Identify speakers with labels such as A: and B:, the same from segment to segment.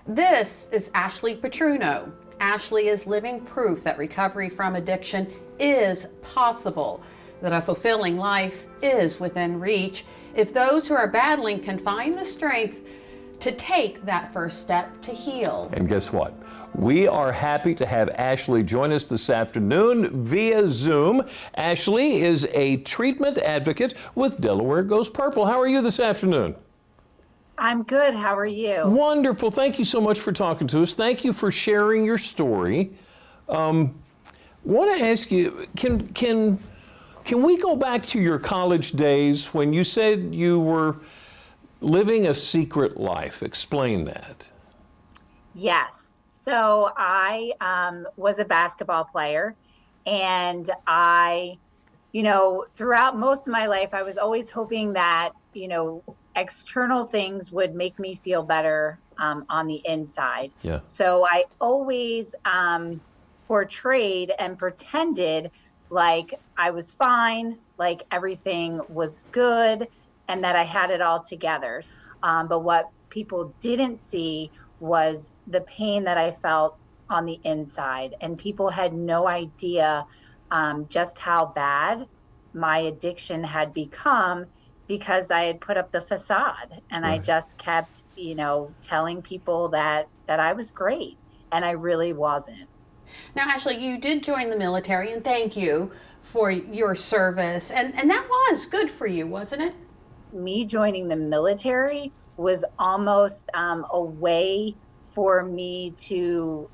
A: This is Ashley Petruno. Ashley is living proof that recovery from addiction is possible, that a fulfilling life is within reach if those who are battling can find the strength to take that first step to heal.
B: And guess what? We are happy to have Ashley join us this afternoon via Zoom. Ashley is a treatment advocate with Delaware Goes Purple. How are you this afternoon?
C: I'm good. How are you?
B: Wonderful. Thank you so much for talking to us. Thank you for sharing your story. Want to ask you, can we go back to your college days when you said you were living a secret life? Explain that.
C: Yes. So I was a basketball player, and throughout most of my life, I was always hoping that, external things would make me feel better on the inside.
B: Yeah.
C: So I always portrayed and pretended like I was fine, like everything was good, and that I had it all together. But what people didn't see was the pain that I felt on the inside. And people had no idea just how bad my addiction had become, because I had put up the facade, and
B: Right.
C: I just kept, telling people that I was great, and I really wasn't.
A: Now, Ashley, you did join the military, and thank you for your service. And that was good for you, wasn't it?
C: Me joining the military was almost a way for me to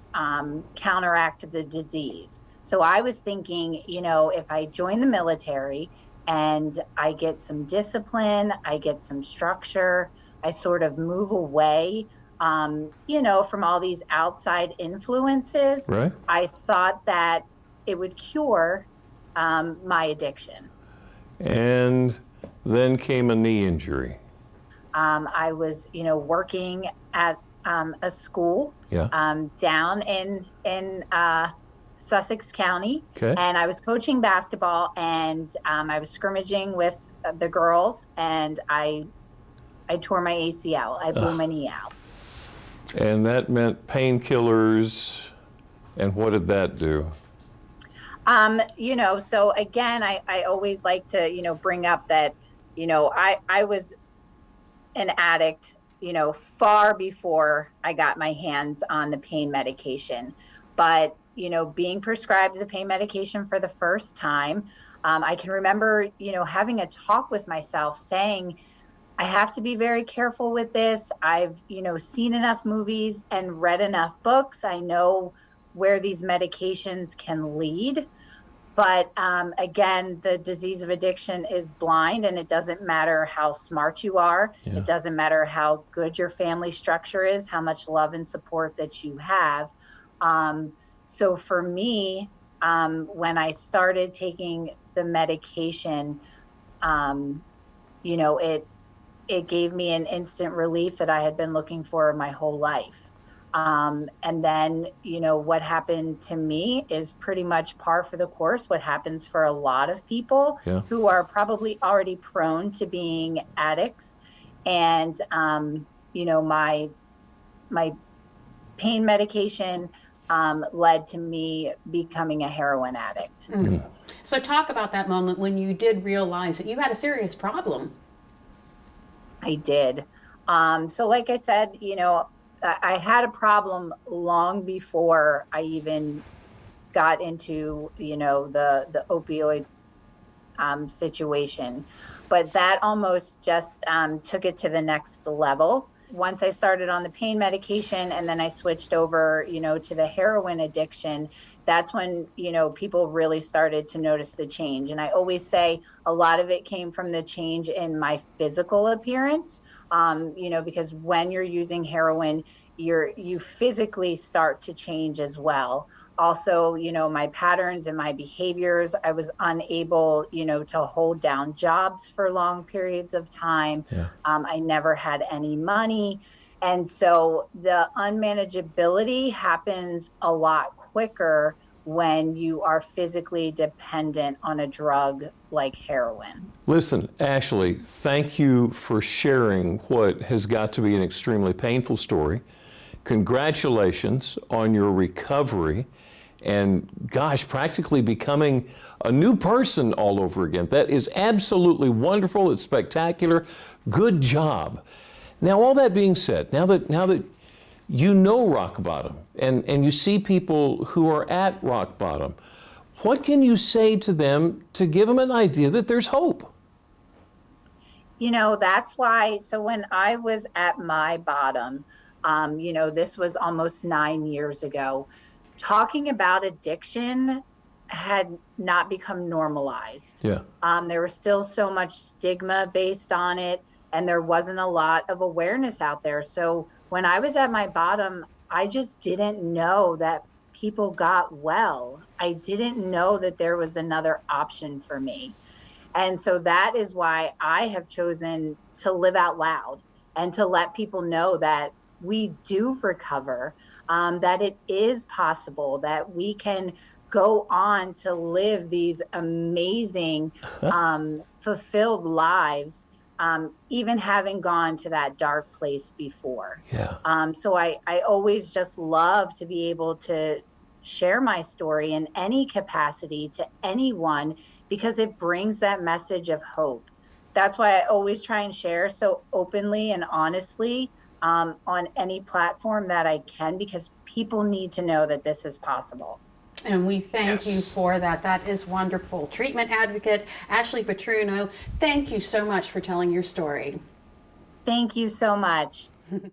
C: counteract the disease. So I was thinking, if I join the military and I get some discipline, I get some structure, I sort of move away, from all these outside influences.
B: Right.
C: I thought that it would cure my addiction.
B: And then came a knee injury.
C: I was, working at a school
B: Yeah.
C: down in Sussex County,
B: Okay.
C: and I was coaching basketball, and I was scrimmaging with the girls, and I tore my ACL. I blew my knee out.
B: And that meant painkillers. And what did that do?
C: So again, I always like to, bring up that, I was an addict, far before I got my hands on the pain medication. But, being prescribed the pain medication for the first time, I can remember, having a talk with myself saying, I have to be very careful with this. I've, seen enough movies and read enough books. I know where these medications can lead. But again, the disease of addiction is blind, and it doesn't matter how smart you are.
B: Yeah.
C: It doesn't matter how good your family structure is, how much love and support that you have. So for me, when I started taking the medication, it gave me an instant relief that I had been looking for my whole life. And then, what happened to me is pretty much par for the course, what happens for a lot of people
B: Yeah.
C: who are probably already prone to being addicts. And, my pain medication led to me becoming a heroin addict.
A: Mm. So talk about that moment when you did realize that you had a serious problem.
C: I did. So like I said, I had a problem long before I even got into, the opioid situation. But that almost just took it to the next level. Once I started on the pain medication, and then I switched over, to the heroin addiction, that's when, people really started to notice the change. And I always say a lot of it came from the change in my physical appearance, because when you're using heroin, you physically start to change as well. Also, my patterns and my behaviors, I was unable, to hold down jobs for long periods of time.
B: Yeah.
C: I never had any money. And so the unmanageability happens a lot quicker when you are physically dependent on a drug like heroin.
B: Listen, Ashley, thank you for sharing what has got to be an extremely painful story. congratulations on your recovery and, gosh, practically becoming a new person all over again. That is absolutely wonderful. It's spectacular. Good job. Now, all that being said, now that you know rock bottom and you see people who are at rock bottom, what can you say to them to give them an idea that there's hope?
C: You know, that's why, so when I was at my bottom, you know, this was almost 9 years ago, talking about addiction had not become normalized.
B: Yeah.
C: There was still so much stigma based on it, and there wasn't a lot of awareness out there. So when I was at my bottom, I just didn't know that people got well. I didn't know that there was another option for me. And so that is why I have chosen to live out loud and to let people know that we do recover, that it is possible, that we can go on to live these amazing, fulfilled lives, even having gone to that dark place before.
B: Yeah.
C: So I always just love to be able to share my story in any capacity to anyone, because it brings that message of hope. That's why I always try and share so openly and honestly on any platform that I can, because people need to know that this is possible.
A: And we thank you for that. That is wonderful. Treatment advocate Ashley Petruno, thank you so much for telling your story.
C: Thank you so much.